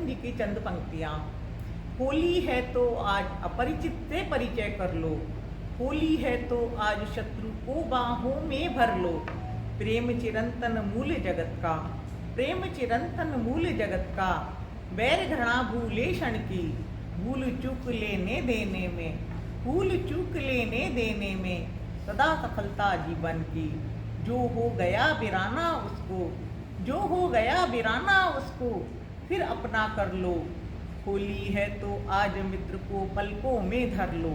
बच्चन जी की चंद पंक्तियाँ। होली है तो आज अपरिचित से परिचय कर लो, होली है तो आज शत्रु को बाहों में भर लो। प्रेम चिरंतन मूल जगत का, प्रेम चिरंतन मूल जगत का, बैर घृणा भूले क्षण की, भूल चूक लेने देने में, भूल चूक लेने देने में सदा सफलता जीवन की। जो हो गया वीराना उसको, जो हो गया वीराना उसको फिर अपना कर लो। होली है तो आज मित्र को पलकों में धर लो,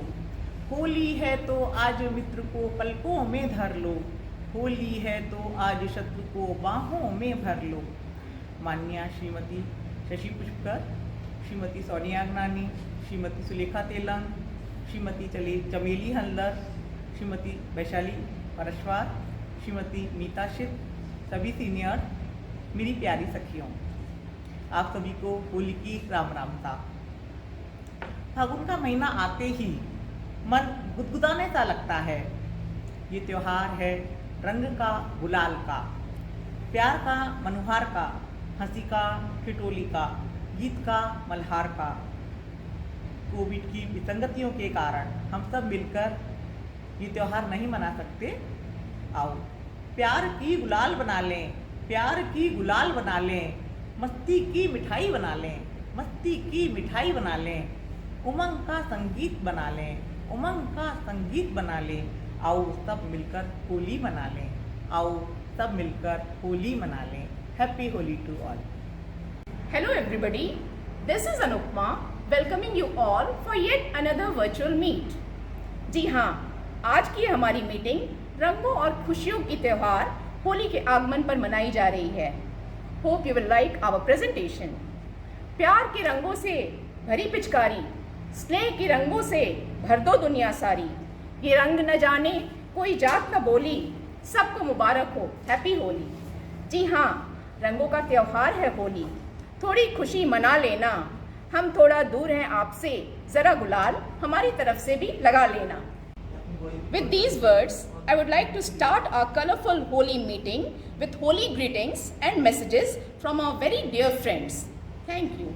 होली है तो आज मित्र को पलकों में धर लो, होली है तो आज शत्रु को बाहों में भर लो। माननीय श्रीमती शशि पुष्कर, श्रीमती सोनिया अगनानी, श्रीमती सुलेखा तेलंग, श्रीमती चमेली हल्दर, श्रीमती वैशाली परश्वार, श्रीमती मीता शिव, सभी सीनियर, मेरी प्यारी सखियों, आप सभी को होली की राम रामता। फागुन का महीना आते ही मन गुदगुदाने सा लगता है। ये त्योहार है रंग का, गुलाल का, प्यार का, मनोहार का, हंसी का, ठिठोली का, गीत का, मल्हार का। कोविड की विसंगतियों के कारण हम सब मिलकर ये त्योहार नहीं मना सकते। आओ प्यार की गुलाल बना लें, प्यार की गुलाल बना लें, मस्ती की मिठाई बना लें, मस्ती की मिठाई बना लें, उमंग का संगीत बना लें, उमंग का संगीत बना लें। आओ सब मिलकर होली मना लें, आओ सब मिलकर होली मना लें। Happy Holi to all. Hello everybody, this is Anupma welcoming you all for yet another virtual meet. जी हाँ, आज की हमारी मीटिंग रंगों और खुशियों की त्यौहार होली के आगमन पर मनाई जा रही है। Hope you will like our presentation. प्यार के रंगों से भरी पिचकारी, स्नेह के रंगों से भर दो दुनिया सारी। ये रंग न जाने कोई जात न बोली, सबको मुबारक हो हैप्पी होली। जी हाँ, रंगों का त्यौहार है होली, थोड़ी खुशी मना लेना। हम थोड़ा दूर हैं आपसे, जरा गुलाल हमारी तरफ से भी लगा लेना। With these words, I would like to start our colorful holy meeting with holy greetings and messages from our very dear friends. Thank you.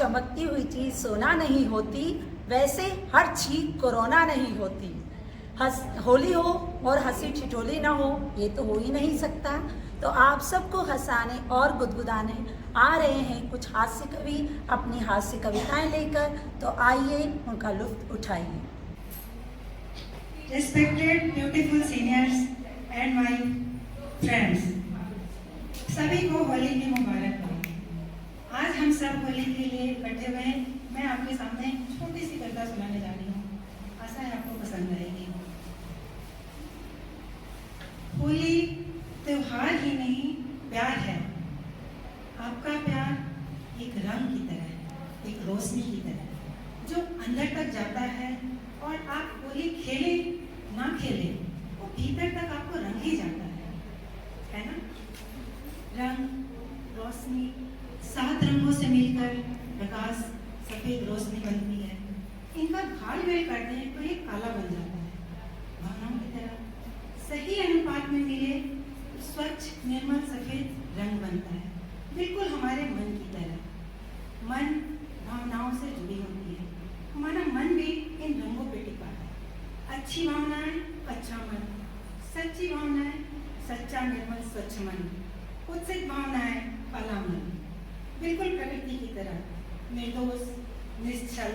चमकती हुई चीज सोना नहीं होती, वैसे हर चीज कोरोना नहीं होती। होली हो और हंसी ठिठोली ना हो, ये तो हो ही नहीं सकता। तो आप सबको हंसाने और गुदगुदाने आ रहे हैं कुछ हास्य कवि अपनी हास्य कविताएं लेकर, तो आइए उनका लुत्फ उठाइए। Respected beautiful seniors and my friends, सभी को होली की मुबारकबाद। आज हम सब होली के लिए इकट्ठे हुए हैं। मैं आपके सामने छोटी सी कविता सुनाने जा रही हूँ, आशा है आपको पसंद आएगी। होली त्योहार ही नहीं, प्यार है। आपका प्यार एक रंग की तरह है, एक रोशनी की तरह, जो अंदर तक जाता है और आप होली खेले ना खेले, वो भीतर तक आपको रंग ही जाता है ना। रंग, रोशनी, 7 रंगों से मिलकर प्रकाश सफेद रोशनी बनती है। इनका घाल-मेल करते हैं तो ये काला बन जाता है। भावनाओं की तरह सही अनुपात में मिले स्वच्छ निर्मल सफेद रंग बनता है, बिल्कुल हमारे मन की तरह। मन भावनाओं से जुड़ी होती है, हमारा मन भी इन रंगों पे टिका है। अच्छी भावनाएं, अच्छा मन, सच्ची भावनाएं, सच्चा निर्मल स्वच्छ मन, उत्सित भावनाएं, काला मन, बिल्कुल प्रकृति की तरह निर्दोष, निश्चल।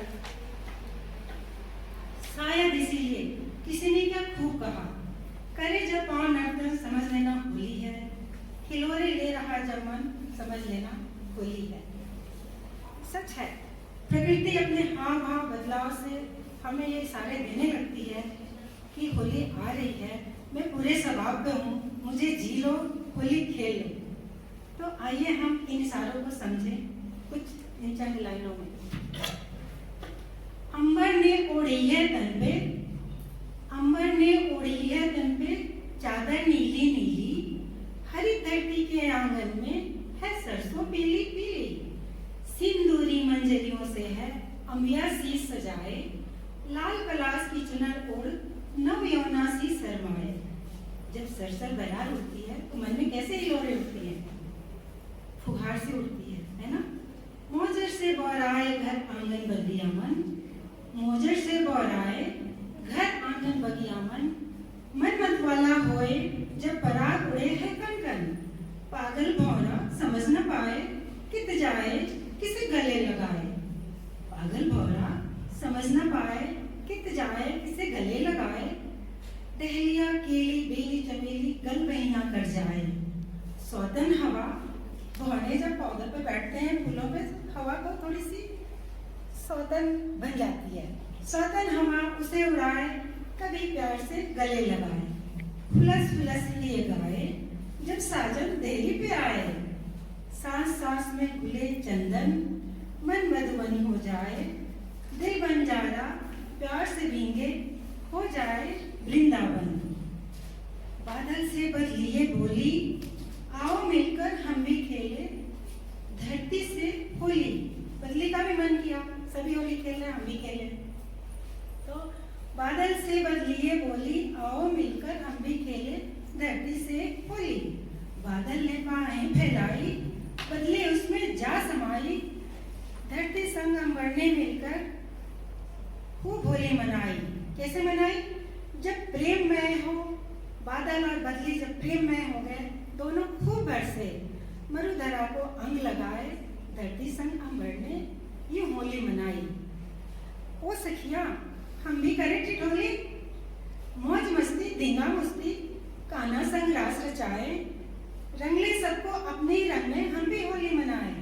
शायद इसीलिए किसी ने क्या खूब कहा, करे जब पाँव नर्तन समझ लेना होली है, खिलौने ले रहा जब मन समझ लेना होली है। सच है, प्रकृति अपने हाव भाव बदलाव से हमें ये इशारे देने लगती है कि होली आ रही है, मैं पूरे स्वभाव पे हूँ, मुझे जी लो, होली खेल लो। तो आइए हम इन इशारों को समझें कुछ इन चंद लाइनों में। अंबर ने ओढ़ी है तन पे, अंबर ने ओढ़ी है तन पे चादर नीली नीली, हरी धरती के आंगन में है सरसों पीली पीली, सिंदूरी मंजरियों से है अम्बिया शीश सजाए, लाल पलाश की चुनर ओढ़ नव यौवना सी शर्माए। जब सरसर बयार उठती है तो मन में कैसे हिलोरे उठती है, फुहार से उठती है ना। मोजर से बौराए घर आंगन बगिया मन, मोजर से बौराए घर आंगन बगिया मन, मन मतवाला होए जब पराग उड़े है कन कन, पागल भौरा समझ न पाए कित जाए किसे गले लगाए, पागल भौरा समझ न पाए कित जाए किसे गले लगाए, टहलिया केली बेली चमेली गल बहिना कर जाए। सौतन हवा, भौरे जब पौधों पे बैठते हैं फूलों पे, हवा को थोड़ी सी सौतन बन जाती है, सौतन हवा उसे उड़ाए कभी प्यार से गले लगाए, फुलस फुलस लिए गाए जब साजन देरी पे आए, सांस सांस में घुले चंदन मन मधुबनी हो जाए, दिल बन जारा प्यार से भींगे हो जाए वृंदावन। बादल से बदलिए बोली आओ मिलकर हम भी खेले, धरती से होली, बदली का भी मन किया सभी होली खेलना हम भी खेले। तो बादल से बदलिए बोली आओ मिलकर हम भी खेले, धरती से होली, बादल ने बाहें फैलाई बदले उसमें जा समाई, धरती संग अंबर ने मिलकर खूब होली मनाई। कैसे मनाई? जब प्रेममय हो, बादल और बदली जब प्रेममय हो गए, दोनों खूब बरसे, मरुधरा को अंग लगाए, धरती संग अंबर ने ये होली मनाई। ओ सखिया हम भी करें ठिठोली, मौज मस्ती धींगा मस्ती, कान्हा संग रास रचाए, रंगले सबको अपने ही रंग में हम भी होली मनाए।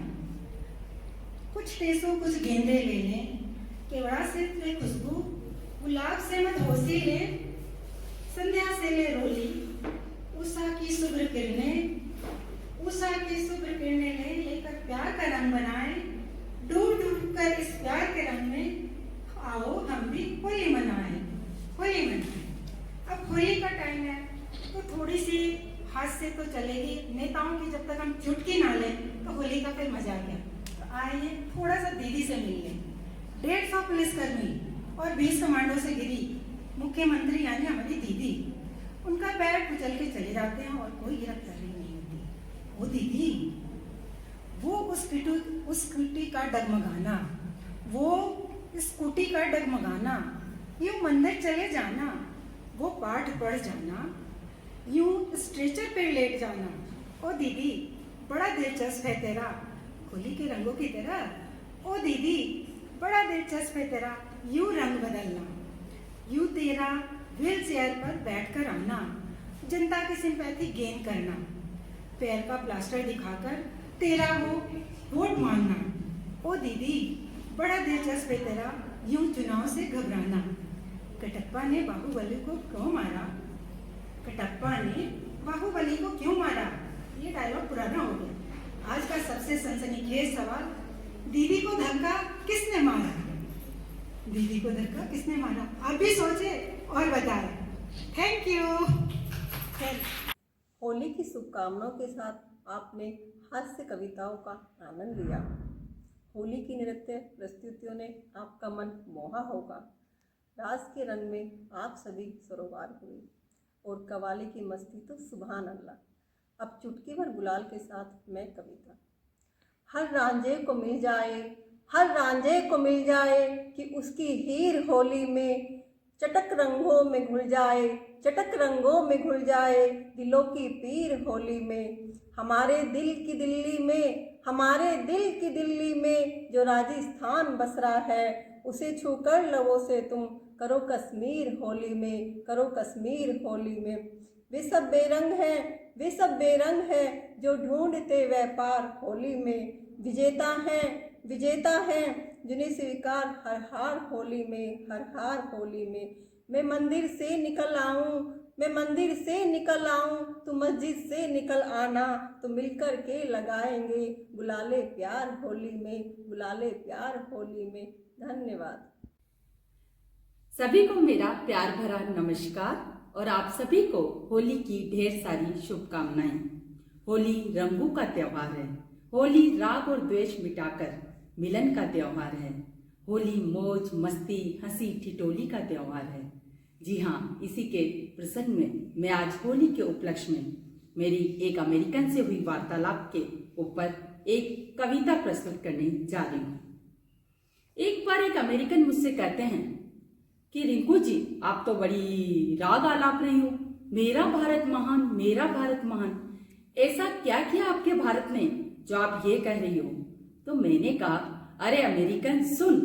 कुछ टेसो कुछ गेंदे ले लें, केवड़ा से ले खुशबू, गुलाब से मत होसी ले, संध्या से ले रोली, उषा की शुभ्र किरणें, उषा की शुभ्र किरणें ले लेकर प्यार का रंग बनाए, डूब डूब कर इस प्यार के रंग में आओ हम भी होली मनाए, होली मनाए। अब होली का टाइम है तो थोड़ी सी हाथ से तो चलेगी, नेताओं की जब तक हम चुटकी ना लें तो होली का फिर मजा गया। तो आइए थोड़ा सा दीदी से मिल लें। 150 पुलिसकर्मी और 20 कमांडो से गिरी मुख्यमंत्री यानी हमारी दीदी, उनका पैर कुचल के चले जाते हैं और कोई गिरफ्तारी नहीं होती। वो दीदी वो उस स्कूटी का डगमगाना, वो स्कूटी का डगमगाना, यूं मंदिर चले जाना, वो पाठ पढ़ जाना, यूं स्ट्रेचर पे लेट जाना। ओ दीदी बड़ा दिलचस्प है तेरा, होली के रंगों की तरह। ओ दीदी बड़ा दिलचस्प है तेरा, यूं रंग बदलना, यूं तेरा व्हील चेयर पर बैठकर आना, जनता की सिंपैथी गेन करना, पैर का प्लास्टर दिखाकर तेरा वो वोट मांगना। ओ दीदी बड़ा दिलचस्प है तेरा, यूं चुनाव से घबराना। कटप्पा ने बाहुबली को क्यों मारा, कटप्पा ने बाहुबली को क्यों मारा। ये डायलॉग पुराना हो गया। आज का सबसे सनसनीखेज सवाल, दीदी को धक्का किसने मारा, दीदी को धक्का किसने मारा। आप भी सोचे और बताएं। Thank you. होली की शुभकामनाओं के साथ आपने हास्य कविताओं का आनंद लिया। होली की नृत्य प्रस्तुतियों ने आपका मन मोहा होगा। रास के रंग में आप सभी सरोवार हुए और कवाली की मस्ती तो सुभान अल्लाह। अब चुटकी भर गुलाल के साथ मैं कविता। हर रांझे को मिल जाए, हर रांझे को मिल जाए कि उसकी हीर होली में चटक रंगों में घुल जाए, चटक रंगों में घुल जाए दिलों की पीर होली में। हमारे दिल की दिल्ली में, हमारे दिल की दिल्ली में जो राजस्थान बस रहा है, उसे छूकर लबों से तुम करो कश्मीर होली में, करो कश्मीर होली में। वे सब बेरंग हैं, वे सब बेरंग हैं जो ढूंढते व्यापार होली में। विजेता हैं, विजेता हैं जिन्हें स्वीकार हर हार होली में, हर हार होली में। मैं मंदिर से निकल आऊं, मैं मंदिर से निकल आऊं, तू मस्जिद से निकल आना, तो मिलकर के लगाएंगे गुलाले प्यार होली में, गुलाले प्यार होली में। धन्यवाद। सभी को मेरा प्यार भरा नमस्कार और आप सभी को होली की ढेर सारी शुभकामनाएं। होली रंगों का त्योहार है। होली राग और द्वेष मिटाकर मिलन का त्योहार है। होली मौज मस्ती हंसी ठिठोली का त्योहार है। जी हाँ, इसी के प्रसंग में मैं आज होली के उपलक्ष्य में मेरी एक अमेरिकन से हुई वार्तालाप के ऊपर एक कविता प्रस्तुत करने जा रही हूँ। एक बार एक अमेरिकन मुझसे कहते हैं कि रिंकू जी, आप तो बड़ी राग आलाप रही हो, मेरा भारत महान, मेरा भारत महान। ऐसा क्या किया आपके भारत ने जो आप ये कह रही हो? तो मैंने कहा, अरे अमेरिकन सुन,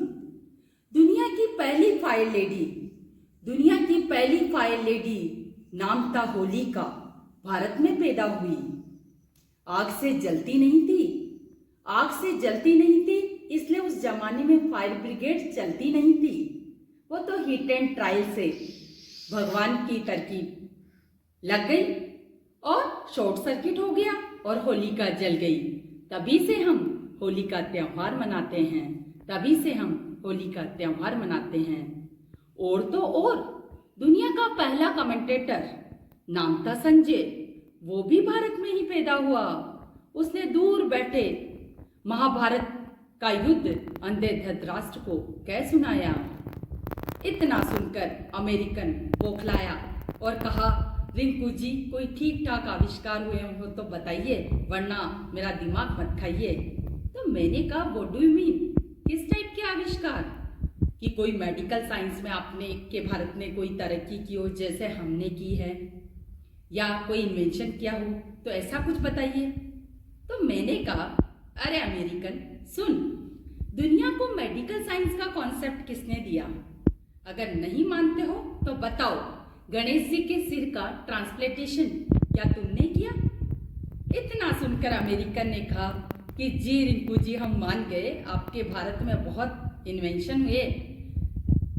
दुनिया की पहली फायर लेडी, दुनिया की पहली फायर लेडी नाम था होली का, भारत में पैदा हुई। आग से जलती नहीं थी, आग से जलती नहीं थी, इसलिए उस जमाने में फायर ब्रिगेड चलती नहीं थी। वो तो हिट एंड ट्रायल से भगवान की तरकीब लग गई और शॉर्ट सर्किट हो गया और होलिका जल गई। तभी से हम होली का त्योहार मनाते हैं, तभी से हम होली का त्योहार मनाते हैं। और तो और दुनिया का पहला कमेंटेटर नाम था संजय, वो भी भारत में ही पैदा हुआ। उसने दूर बैठे महाभारत का युद्ध अंधे धृतराष्ट्र को कह सुनाया। इतना सुनकर अमेरिकन बौखलाया और कहा, रिंकू जी कोई ठीक ठाक आविष्कार हुए हो तो बताइए, वरना मेरा दिमाग मत खाइए। तो मैंने कहा, व्हाट डू यू मीन, किस टाइप के आविष्कार? कि कोई मेडिकल साइंस में आपने के भारत ने कोई तरक्की की हो जैसे हमने की है, या कोई इन्वेंशन किया हो, तो ऐसा कुछ बताइए। तो मैंने कहा, अरे अमेरिकन सुन, दुनिया को मेडिकल साइंस का कॉन्सेप्ट किसने दिया? अगर नहीं मानते हो तो बताओ, गणेश जी के सिर का ट्रांसप्लांटेशन क्या तुमने किया? इतना सुनकर अमेरिकन ने कहा कि जी रिंकू जी, हम मान गए, आपके भारत में बहुत इन्वेंशन हुए,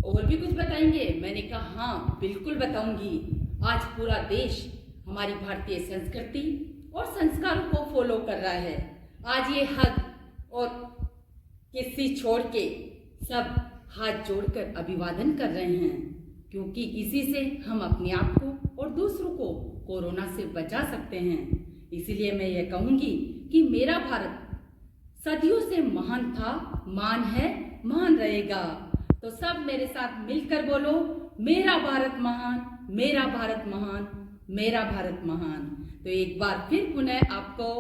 और भी कुछ बताएंगे? मैंने कहा, हाँ बिल्कुल बताऊंगी। आज पूरा देश हमारी भारतीय संस्कृति और संस्कारों को फॉलो कर रहा है। आज ये हद और किसी छोड़ के सब हाथ जोड़कर अभिवादन कर रहे हैं, क्योंकि इसी से हम अपने आप को और दूसरों को कोरोना से बचा सकते हैं। इसीलिए मैं ये कहूंगी कि मेरा भारत सदियों से महान था, महान है, महान रहेगा। तो सब मेरे साथ मिलकर बोलो, मेरा भारत महान, मेरा भारत महान, मेरा भारत महान। तो एक बार फिर पुनः आपको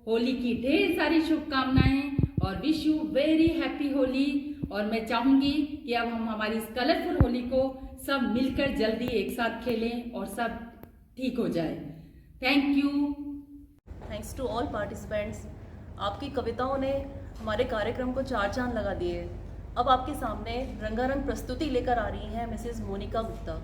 होली की ढेर सारी शुभकामनाएं और wish you very happy Holi. और मैं चाहूंगी कि अब हम हमारी इस कलरफुल होली को सब मिलकर जल्दी एक साथ खेलें और सब ठीक हो जाए। Thank you. Thanks to all participants. आपकी कविताओं ने हमारे कार्यक्रम को चार चांद लगा दिए। अब आपके सामने रंगारंग प्रस्तुति लेकर आ रही हैं मिसेस मोनिका गुप्ता।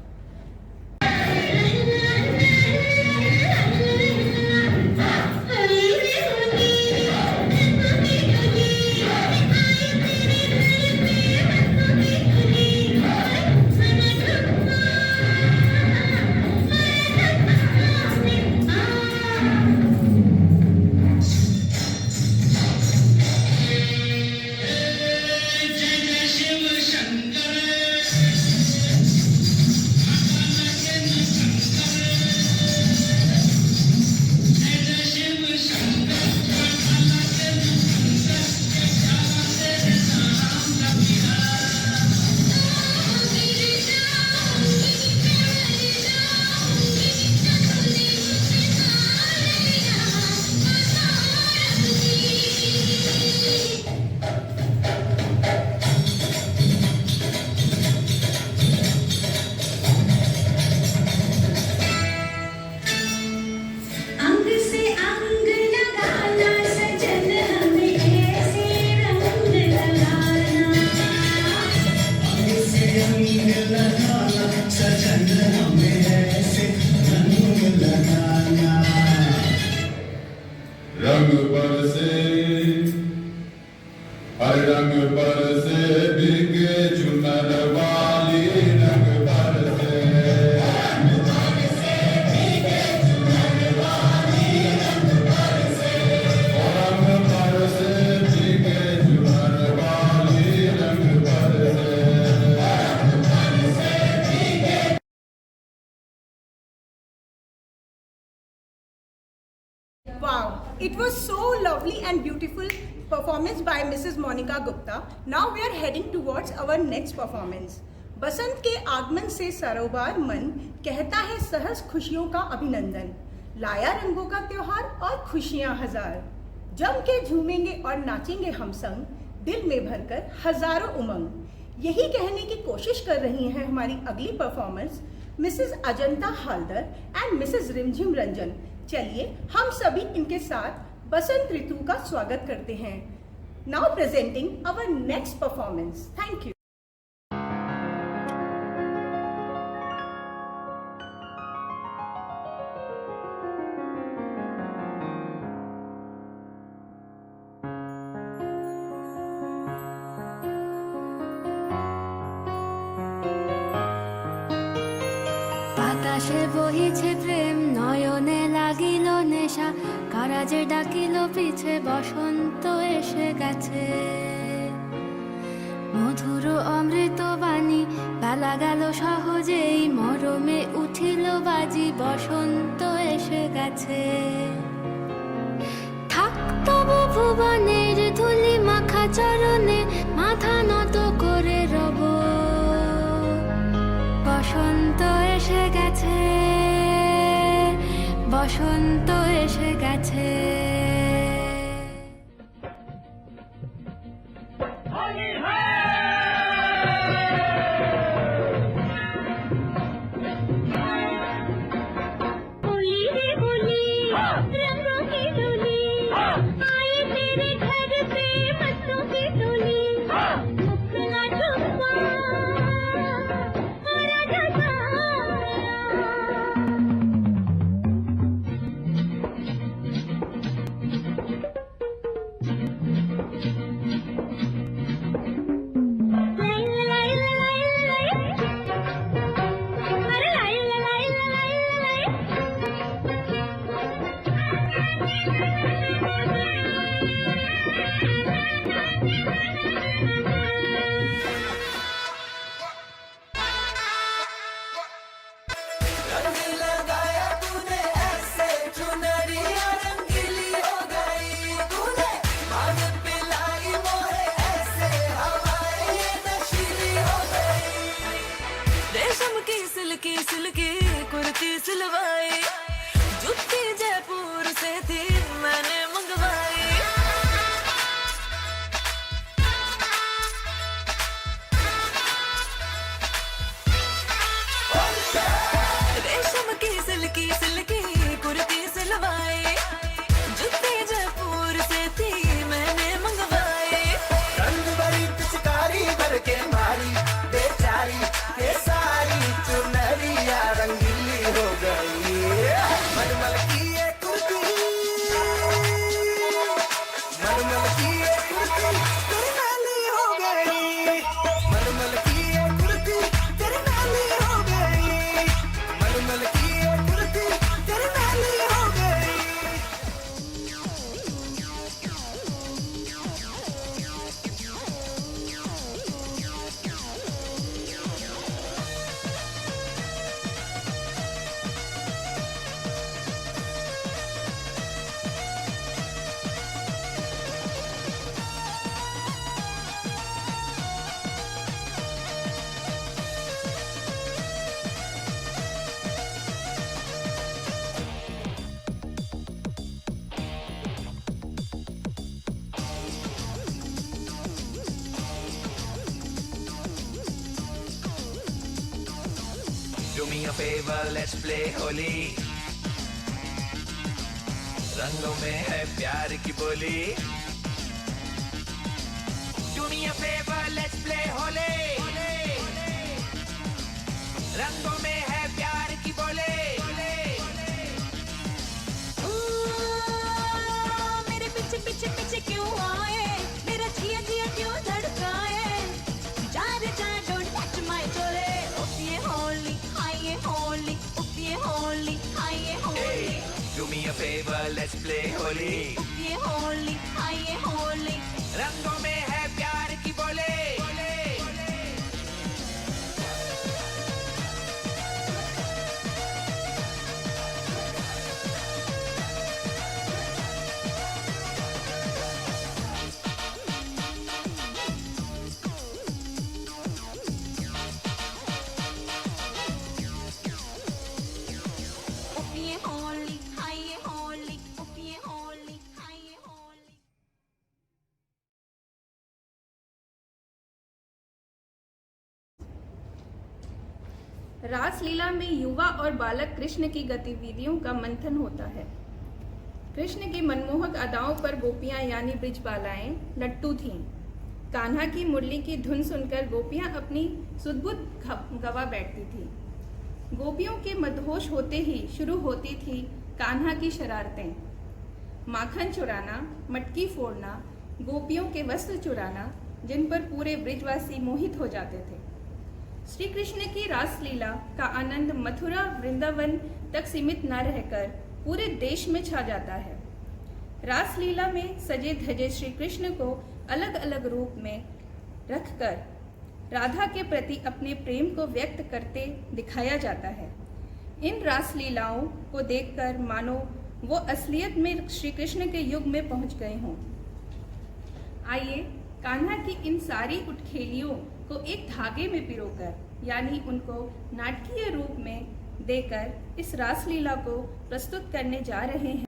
रंग बरसे हर रंग बरसे बिके चुनर वाली रंग बरसे रंग बरसे बिके चुनर वाली रंग बरसे। Wow, it was so lovely and beautiful performance by Mrs. Monica Gupta. Now we are heading towards our next performance. बसंत के आगमन से सरोबार मन कहता है सहज खुशियों का अभिनंदन। लाया रंगों का त्योहार और खुशियां हजार। जम के झूमेंगे और नाचेंगे हम संग, दिल में भरकर हजारों उमंग। यही कहने की कोशिश कर रही हैं हमारी अगली performance Mrs Ajanta Haldar and Mrs Rimjhim Ranjan. चलिए हम सभी इनके साथ बसंत ऋतु का स्वागत करते हैं। Now presenting our next performance. Thank you. বাতাসে বহিছে প্রেম নয়নে লাগিল নেশা কারাজে ডাকিল পিছে বসন্ত এসে গেছে মধুর অমৃত বাণী বেলা গেল সহজেই মরমে উঠিল বাজি বসন্ত এসে গেছে থাক তবু ভুবনের ধুলি মাখা চরণে মাথা নত করে রব বসন্ত এসে গেছে বসন্ত এসে গেছে सिलवाई जुत्ती जयपुर से थी मैंने मंगवाई me a favor, let's play Holi. रंगों में है प्यार की बोली। Do me a favor, let's play Holi. रंगों में है प्यार की बोली। मेरे पीछे पीछे पीछे क्यों आए, मेरा जिया जिया क्यों धड़काए, जा रे जा डोंट टच माय चोले, ओपिए होली हाय होली, ओपिए होली हाय Holi. Do me a favor, let's play Holi. ओपिए होली हाय होली। रंगों में है प्यार की बोली। ओपिए होली हाय होली, ओपिए होली हाय होली। रासलीला में युवा और बालक कृष्ण की गतिविधियों का मंथन होता है। कृष्ण की मनमोहक अदाओं पर गोपियां यानी ब्रिजबालाएं लट्टू थीं। कान्हा की मुरली की धुन सुनकर गोपियां अपनी सुध-बुध गवा बैठती थीं। गोपियों के मदहोश होते ही शुरू होती थी कान्हा की शरारतें। माखन चुराना, मटकी फोड़ना, गोपियों के वस्त्र चुराना, जिन पर पूरे ब्रिजवासी मोहित हो जाते थे। श्री कृष्ण की रासलीला का आनंद मथुरा वृंदावन तक सीमित न रहकर पूरे देश में छा जाता है। रासलीला में सजे धजे श्री कृष्ण को अलग अलग रूप में रखकर राधा के प्रति अपने प्रेम को व्यक्त करते दिखाया जाता है। इन रासलीलाओं को देखकर मानो वो असलियत में श्री कृष्ण के युग में पहुंच गए हों। आइए कान्हा की इन सारी उठखेलियों को एक धागे में पिरोकर यानी उनको नाटकीय रूप में देकर इस रासलीला को प्रस्तुत करने जा रहे हैं।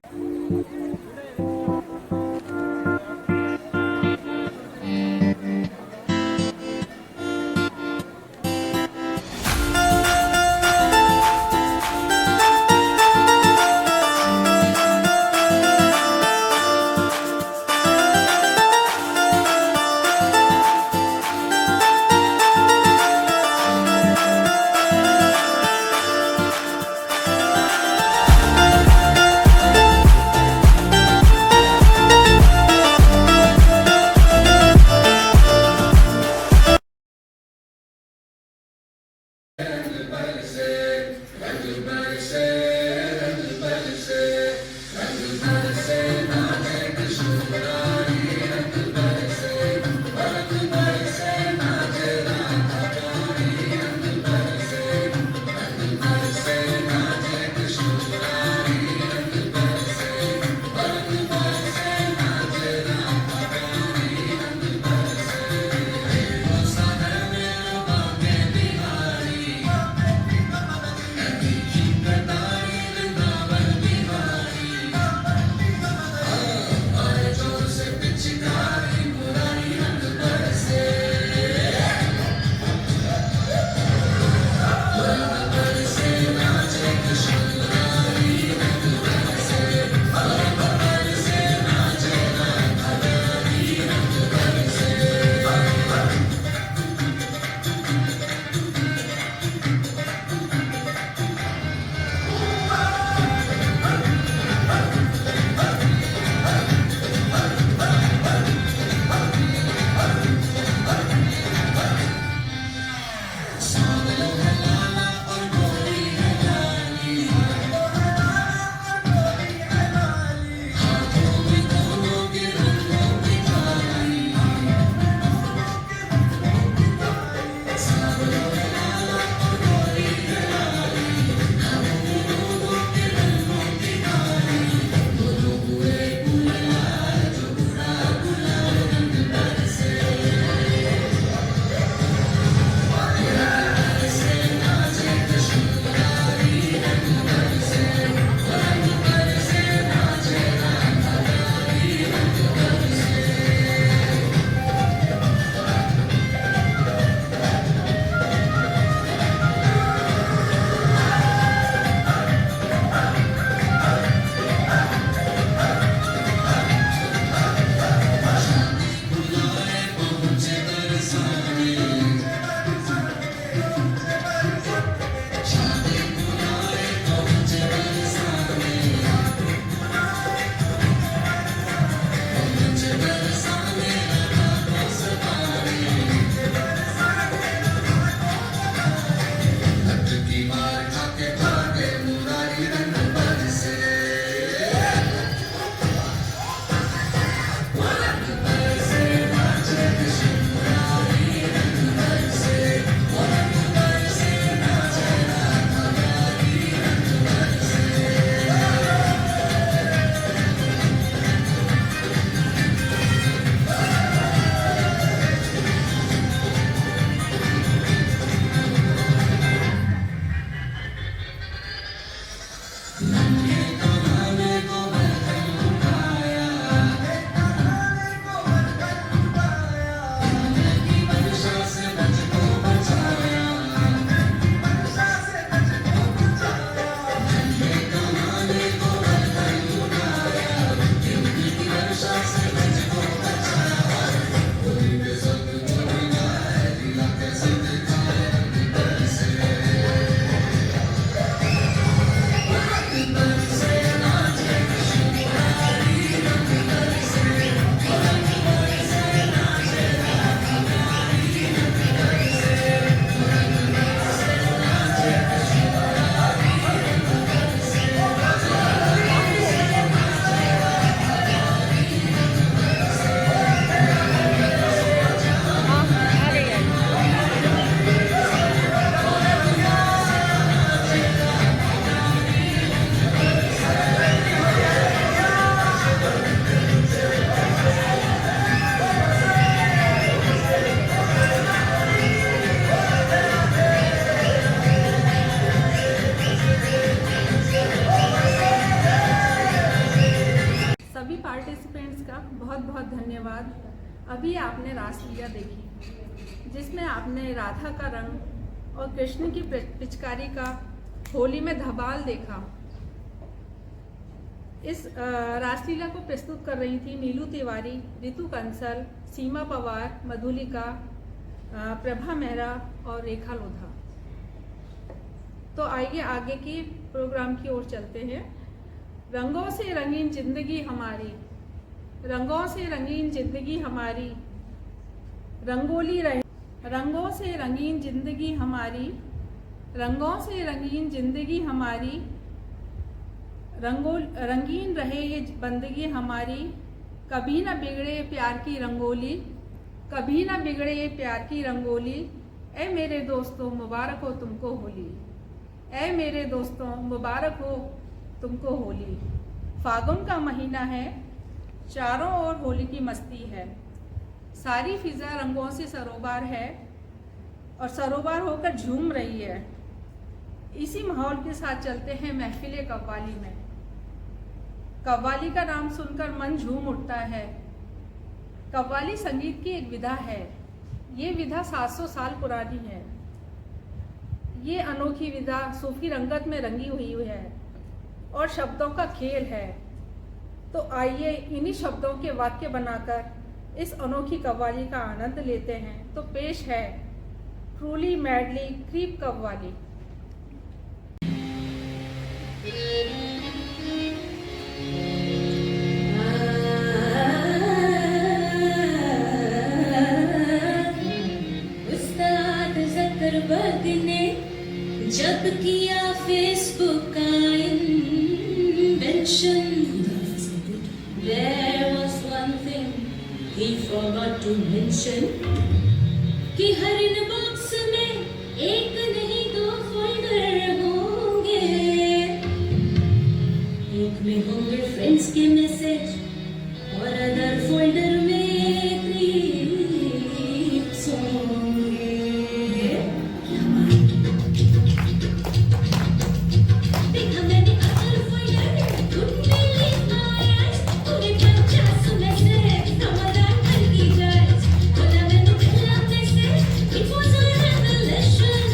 तैयारियां देखी, जिसमें आपने राधा का रंग और कृष्ण की पिचकारी का होली में धमाल देखा। इस रासलीला को प्रस्तुत कर रही थी नीलू तिवारी, रितु कंसल, सीमा पवार, मधुलिका, प्रभा मेहरा और रेखा लोधा। तो आइए आगे की प्रोग्राम की ओर चलते हैं। रंगों से रंगीन जिंदगी हमारी, रंगों से रंगीन जिंदगी हमारी, रंगोली रहे, रंगों से रंगीन जिंदगी हमारी, रंगों से रंगीन जिंदगी हमारी, रंगीन रहे ये बंदगी हमारी, कभी ना बिगड़े प्यार की रंगोली, कभी ना बिगड़े ये प्यार की रंगोली। ऐ मेरे दोस्तों मुबारक हो तुमको होली, ऐ मेरे दोस्तों मुबारक हो तुमको होली। फागुन का महीना है, चारों ओर होली की मस्ती है, सारी फिजा रंगों से सरोबार है और सरोबार होकर झूम रही है। इसी माहौल के साथ चलते हैं महफिले कव्वाली में। कव्वाली का नाम सुनकर मन झूम उठता है। कव्वाली संगीत की एक विधा है। ये विधा 700 साल पुरानी है। ये अनोखी विधा सूफी रंगत में रंगी हुई है और शब्दों का खेल है। तो आइए इन्हीं शब्दों के वाक्य बनाकर इस अनोखी कव्वाली का आनंद लेते हैं। तो पेश है ट्रूली मैडली क्रीप कव्वाली। ने जब किया फेसबुक का invention, there was one thing he forgot to mention, कि हर इनबॉक्स में एक नहीं दो फोल्डर होंगे, एक में होंगे फ्रेंड्स के मैसेज और अदर फोल्डर में क्रीप्स होंगे। देखा मैंने अदर फोल्डर उनमें लिखा है पूरे 50 मैसेज समाधान कर की जाए। बोला मैंने पहला message it was a revelation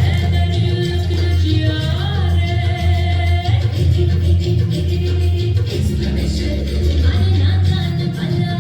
and then you look at your explanation। तुम्हारे नाकान वाला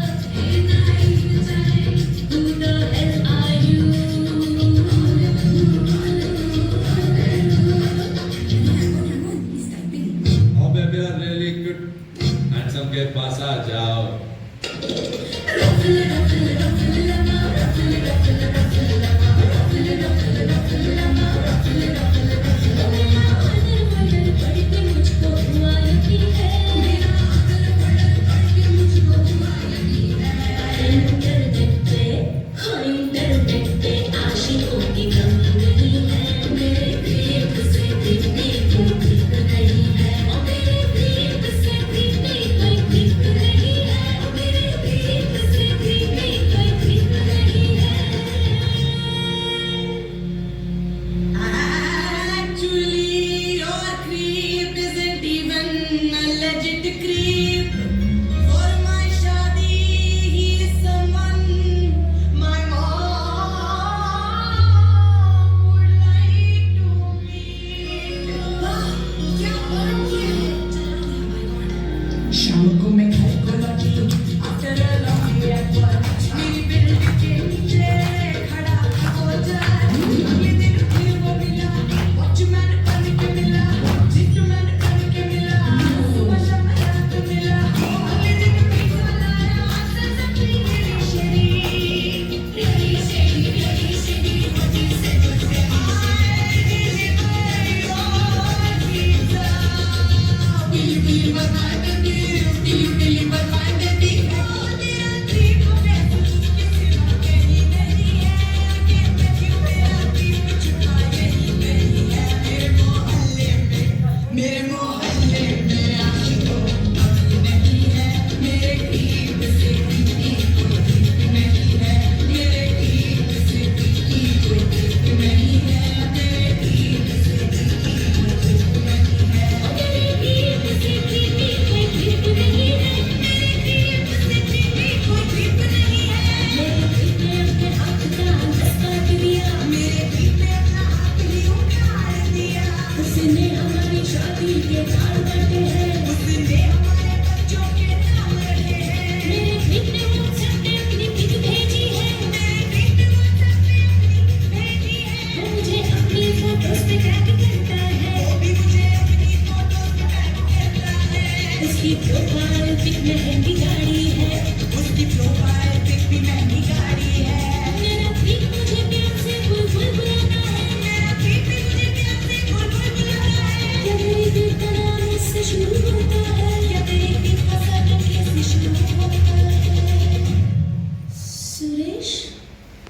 H.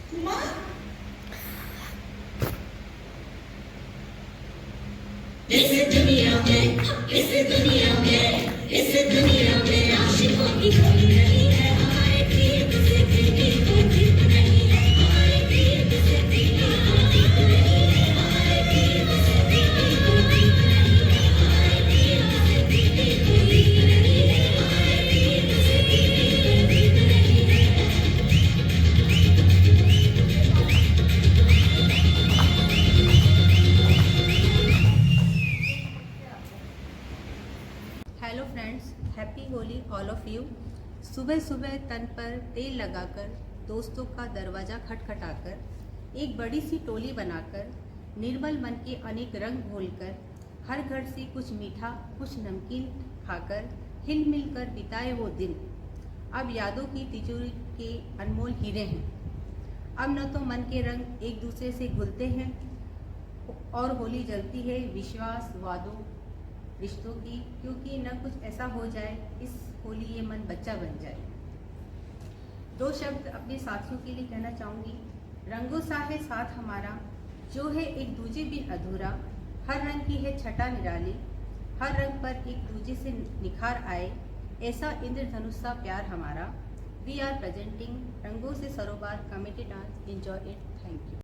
Kumar. इस दुनिया में आशिकों की कोई नहीं है, हमारे प्रीत से दिल कोई प्रीत नहीं है, हमारे प्रीत से दिल कोई प्रीत नहीं है, हमारे प्रीत से दिल कोई प्रीत नहीं है, हमारे प्रीत से दिल कोई प्रीत नहीं है, हमारे प्रीत से दिल कोई प्रीत नहीं है। Hello friends, happy Holi all of you. सुबह सुबह तन पर तेल लगाकर, दोस्तों का दरवाज़ा खटखटाकर, एक बड़ी सी टोली बनाकर, निर्मल मन के अनेक रंग घोलकर, हर घर से कुछ मीठा कुछ नमकीन खाकर हिल मिल कर बिताए वो दिन अब यादों की तिजोरी के अनमोल हीरे हैं। अब न तो मन के रंग एक दूसरे से घुलते हैं और होली जलती है विश्वास, वादों, रिश्तों की, क्योंकि न कुछ ऐसा हो जाए इस होली ये मन बच्चा बन जाए। दो शब्द अपने साथियों के लिए कहना चाहूँगी। रंगों सा है साथ हमारा, जो है एक दूजे बिन अधूरा, हर रंग की है छटा निराली, हर रंग पर एक दूजे से निखार आए, ऐसा इंद्रधनुष सा प्यार हमारा। वी आर प्रेजेंटिंग रंगों से सरोबार comedy dance. Enjoy it. Thank you.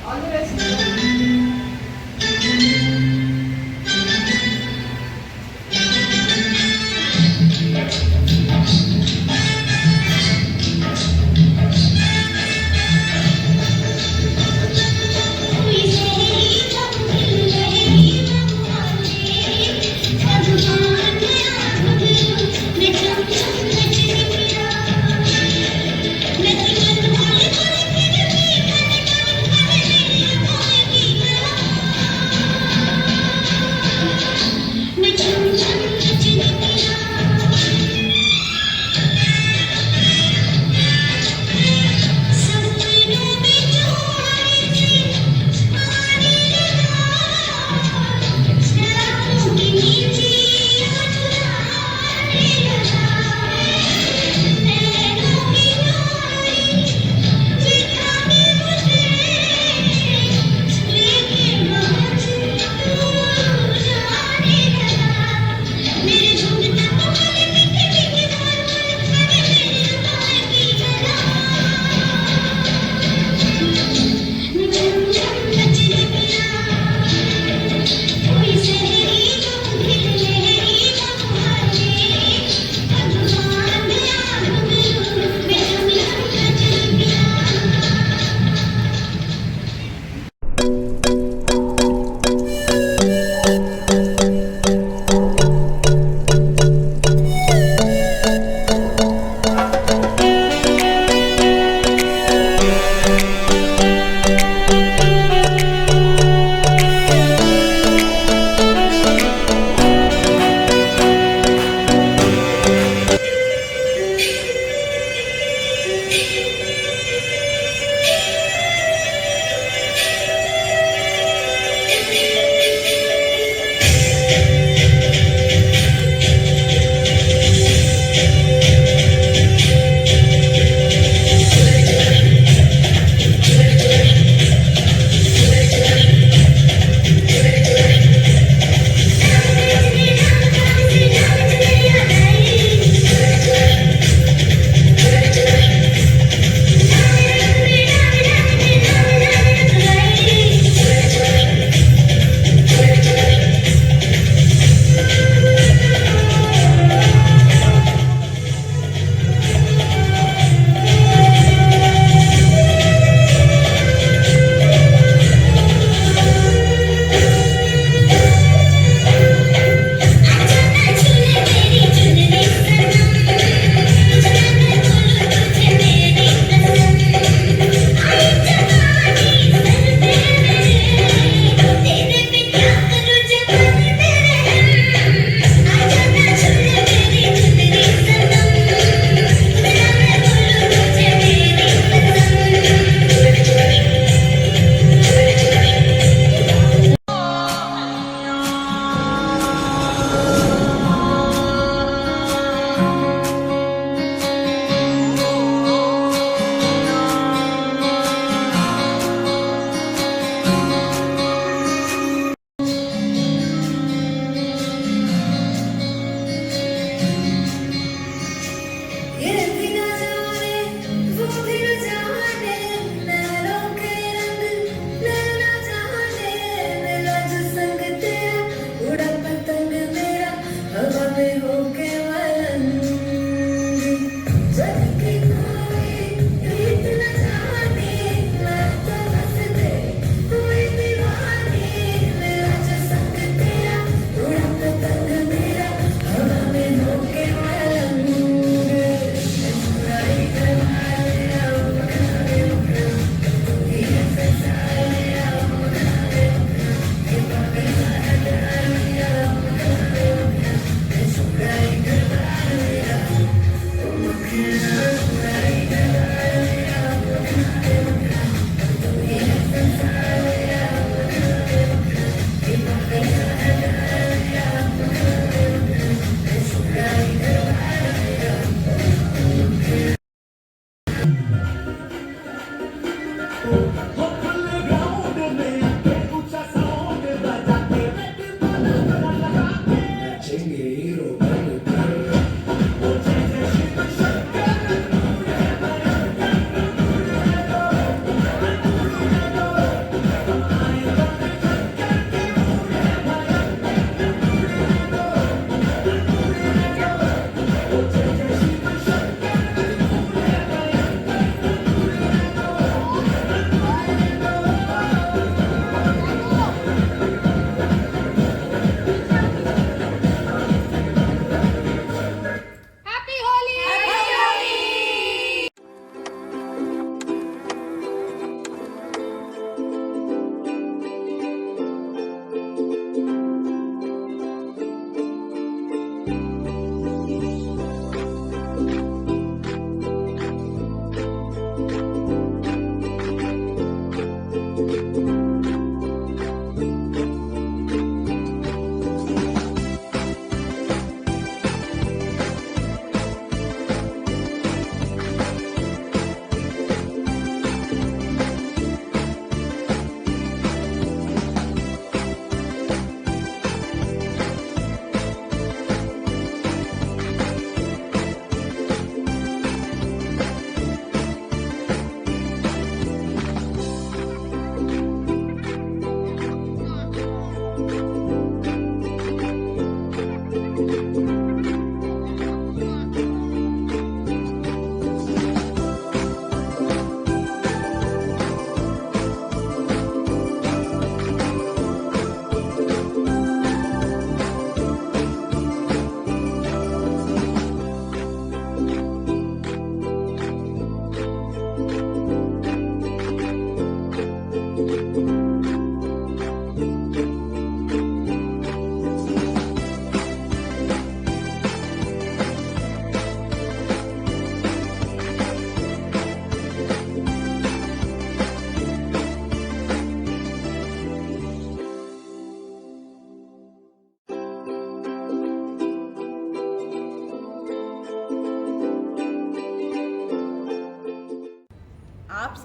All the best.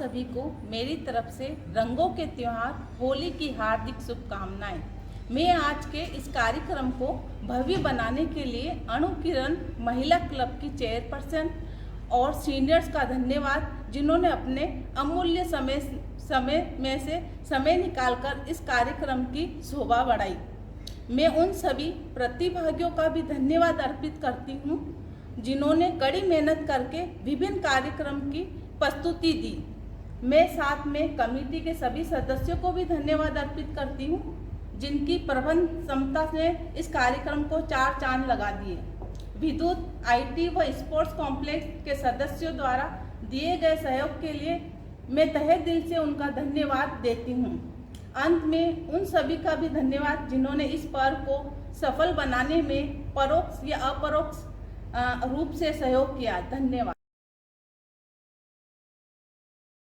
सभी को मेरी तरफ से रंगों के त्योहार होली की हार्दिक शुभकामनाएं। मैं आज के इस कार्यक्रम को भव्य बनाने के लिए अणुकिरण महिला क्लब की चेयरपर्सन और सीनियर्स का धन्यवाद, जिन्होंने अपने अमूल्य समय में से समय निकालकर इस कार्यक्रम की शोभा बढ़ाई। मैं उन सभी प्रतिभागियों का भी धन्यवाद अर्पित करती हूँ, जिन्होंने कड़ी मेहनत करके विभिन्न कार्यक्रम की प्रस्तुति दी। मैं साथ में कमेटी के सभी सदस्यों को भी धन्यवाद अर्पित करती हूँ, जिनकी प्रबंध क्षमता ने इस कार्यक्रम को 4 चांद लगा दिए। विद्युत, IT व स्पोर्ट्स कॉम्प्लेक्स के सदस्यों द्वारा दिए गए सहयोग के लिए मैं तहे दिल से उनका धन्यवाद देती हूँ। अंत में उन सभी का भी धन्यवाद जिन्होंने इस पर्व को सफल बनाने में परोक्ष या अपरोक्ष रूप से सहयोग किया। धन्यवाद।